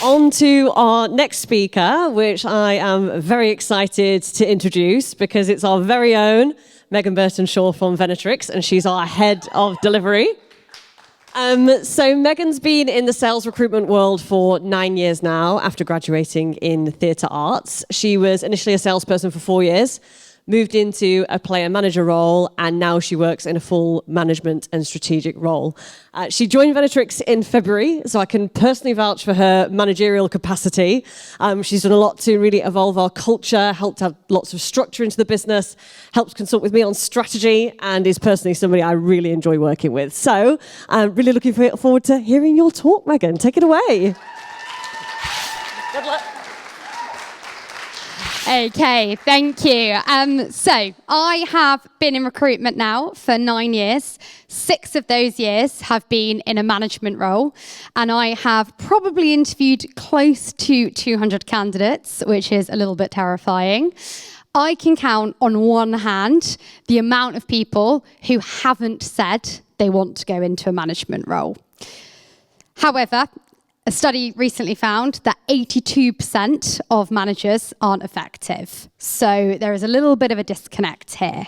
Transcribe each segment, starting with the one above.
On to our next speaker, which I am very excited to introduce because it's our very own Megan Burtenshaw from Venatrix, and she's our head of delivery. So Megan's been in the sales recruitment world for 9 years now after graduating in theatre arts. She was initially a salesperson for 4 years, moved into a player manager role, and now she works in a full management and strategic role. She joined Venatrix in February, so I can personally vouch for her managerial capacity. She's done a lot to really evolve our culture, helped add lots of structure into the business, helps consult with me on strategy, and is personally somebody I really enjoy working with. So I'm really looking forward to hearing your talk, Megan. Take it away. Good luck. Okay, thank you. So I have been in recruitment now for 9 years. 6 of those years have been in a management role, and I have probably interviewed close to 200 candidates, which is a little bit terrifying. I can count on one hand the amount of people who haven't said they want to go into a management role. However, a study recently found that 82% of managers aren't effective. So there is a little bit of a disconnect here.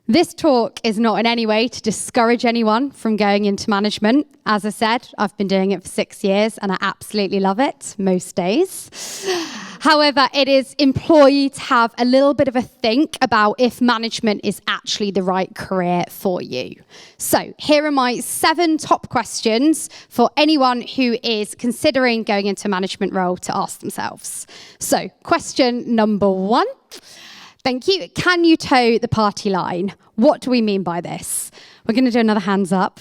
This talk is not in any way to discourage anyone from going into management. As I said, I've been doing it for 6 years and I absolutely love it most days. However, it is employee to have a little bit of a think about if management is actually the right career for you. So here are my 7 top questions for anyone who is considering going into a management role to ask themselves. So question number 1. Thank you. Can you toe the party line? What do we mean by this? We're going to do another hands up.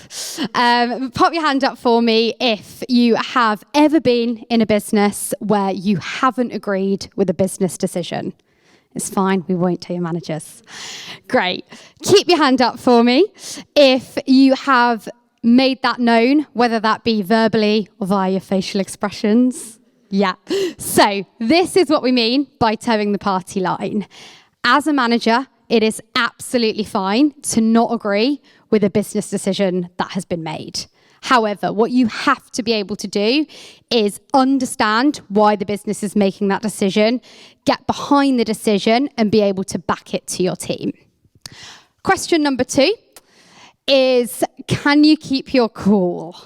Pop your hand up for me if you have ever been in a business where you haven't agreed with a business decision. It's fine. We won't tell your managers. Great. Keep your hand up for me if you have made that known, whether that be verbally or via your facial expressions. Yeah. So this is what we mean by towing the party line. As a manager, it is absolutely fine to not agree with a business decision that has been made. However, what you have to be able to do is understand why the business is making that decision, get behind the decision, and be able to back it to your team. Question number 2 is, can you keep your cool?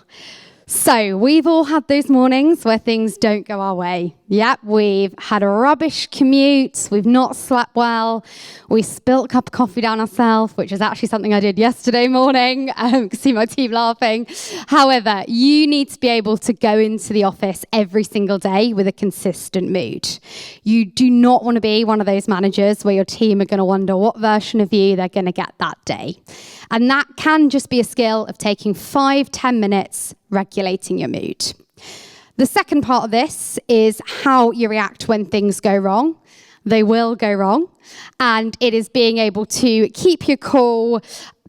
So we've all had those mornings where things don't go our way. Yep, we've had a rubbish commute, we've not slept well, we spilt a cup of coffee down ourselves, which is actually something I did yesterday morning. I can see my team laughing. However, you need to be able to go into the office every single day with a consistent mood. You do not want to be one of those managers where your team are going to wonder what version of you they're going to get that day. And that can just be a skill of taking 5-10 minutes regulating your mood. The second part of this is how you react when things go wrong. They will go wrong. And it is being able to keep your cool,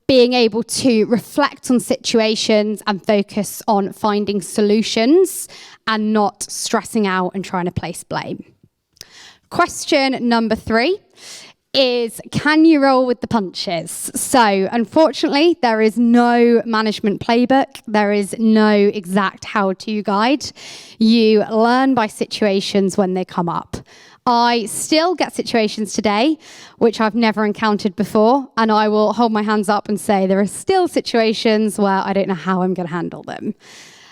being able to reflect on situations and focus on finding solutions and not stressing out and trying to place blame. Question number 3 is, can you roll with the punches? So unfortunately, there is no management playbook. There is no exact how-to guide. You learn by situations when they come up. I still get situations today which I've never encountered before, and I will hold my hands up and say there are still situations where I don't know how I'm going to handle them.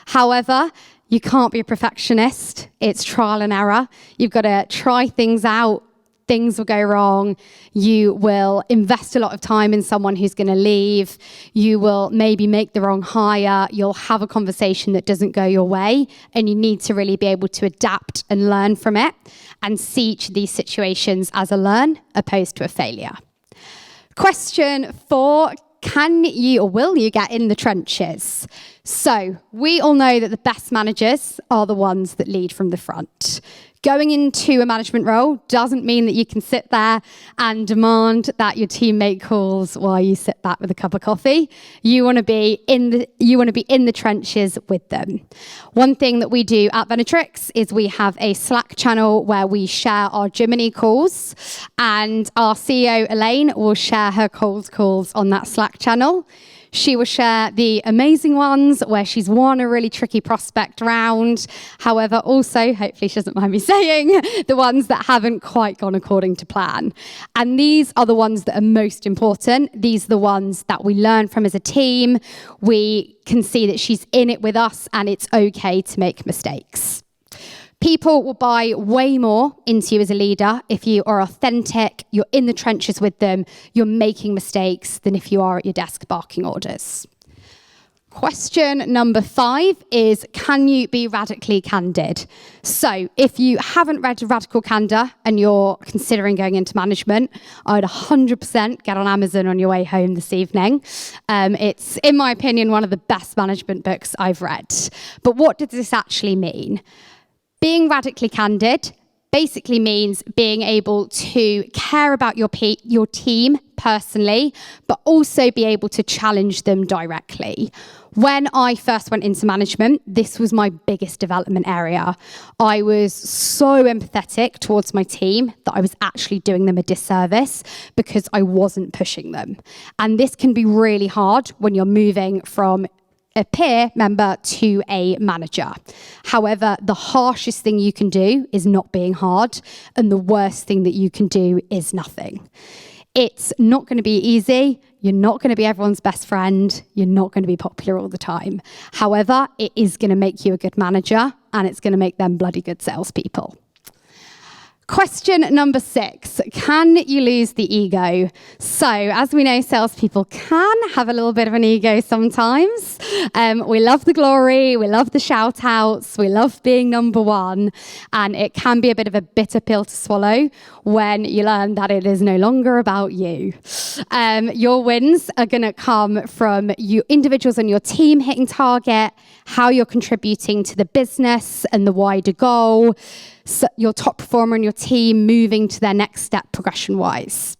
However, you can't be a perfectionist. It's trial and error. You've got to try things out. Things will go wrong. You will invest a lot of time in someone who's going to leave. You will maybe make the wrong hire. You'll have a conversation that doesn't go your way, and you need to really be able to adapt and learn from it and see each of these situations as a learn opposed to a failure. Question 4, can you or will you get in the trenches? So we all know that the best managers are the ones that lead from the front. Going into a management role doesn't mean that you can sit there and demand that your teammate calls while you sit back with a cup of coffee. You want to be in the trenches with them. One thing that we do at Venatrix is we have a Slack channel where we share our Jiminy calls, and our CEO Elaine will share her cold calls on that Slack channel. She will share the amazing ones where she's won a really tricky prospect round. However, also, hopefully she doesn't mind me saying, the ones that haven't quite gone according to plan. And these are the ones that are most important. These are the ones that we learn from as a team. We can see that she's in it with us and it's okay to make mistakes. People will buy way more into you as a leader if you are authentic, you're in the trenches with them, you're making mistakes, than if you are at your desk barking orders. Question number 5 is, can you be radically candid? So if you haven't read Radical Candor and you're considering going into management, I would 100% get on Amazon on your way home this evening. It's, in my opinion, one of the best management books I've read. But what does this actually mean? Being radically candid basically means being able to care about your team personally, but also be able to challenge them directly. When I first went into management, this was my biggest development area. I was so empathetic towards my team that I was actually doing them a disservice because I wasn't pushing them. And this can be really hard when you're moving from a peer member to a manager. However, the harshest thing you can do is not being hard, and the worst thing that you can do is nothing. It's not going to be easy. You're not going to be everyone's best friend. You're not going to be popular all the time. However, it is going to make you a good manager, and it's going to make them bloody good salespeople. Question number 6, can you lose the ego? So, as we know, salespeople can have a little bit of an ego sometimes. We love the glory, we love the shout outs, we love being number one, and it can be a bit of a bitter pill to swallow when you learn that it is no longer about you. Your wins are going to come from you individuals on your team hitting target, how you're contributing to the business and the wider goal, so your top performer in your team moving to their next step progression-wise.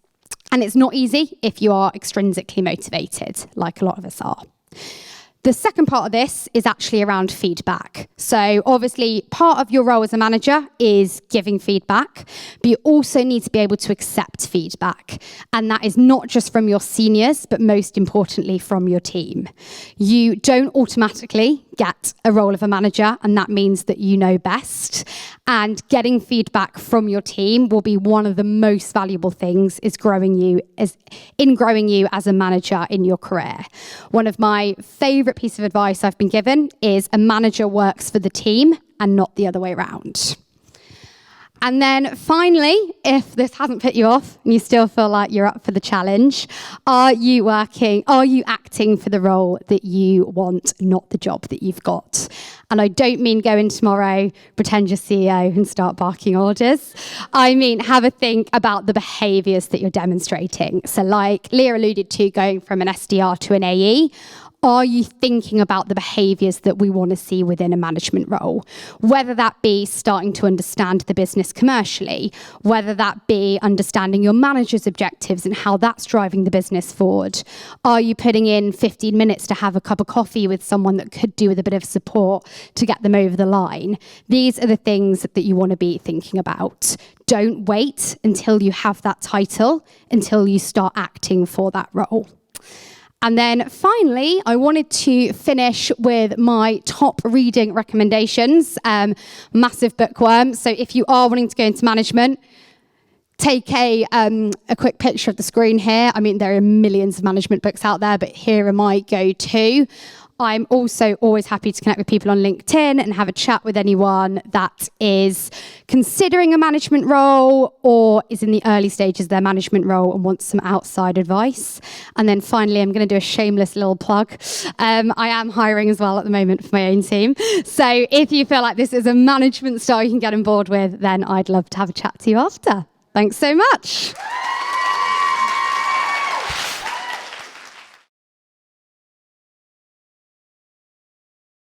And it's not easy if you are extrinsically motivated, like a lot of us are. The second part of this is actually around feedback. So obviously, part of your role as a manager is giving feedback, but you also need to be able to accept feedback. And that is not just from your seniors, but most importantly, from your team. You don't automatically get a role of a manager, and that means that you know best. And getting feedback from your team will be one of the most valuable things in growing you as a manager in your career. One of my favorite pieces of advice I've been given is a manager works for the team and not the other way around. And then finally, if this hasn't put you off and you still feel like you're up for the challenge, are you acting for the role that you want, not the job that you've got? And I don't mean go in tomorrow, pretend you're CEO and start barking orders. I mean, have a think about the behaviours that you're demonstrating. So like Leah alluded to, going from an SDR to an AE, are you thinking about the behaviours that we want to see within a management role? Whether that be starting to understand the business commercially, whether that be understanding your manager's objectives and how that's driving the business forward. Are you putting in 15 minutes to have a cup of coffee with someone that could do with a bit of support to get them over the line? These are the things that you want to be thinking about. Don't wait until you have that title, until you start acting for that role. And then finally, I wanted to finish with my top reading recommendations. Massive bookworm. So if you are wanting to go into management, take a quick picture of the screen here. I mean, there are millions of management books out there, but here are my go-to. I'm also always happy to connect with people on LinkedIn and have a chat with anyone that is considering a management role or is in the early stages of their management role and wants some outside advice. And then finally, I'm going to do a shameless little plug. I am hiring as well at the moment for my own team. So if you feel like this is a management style you can get on board with, then I'd love to have a chat to you after. Thanks so much.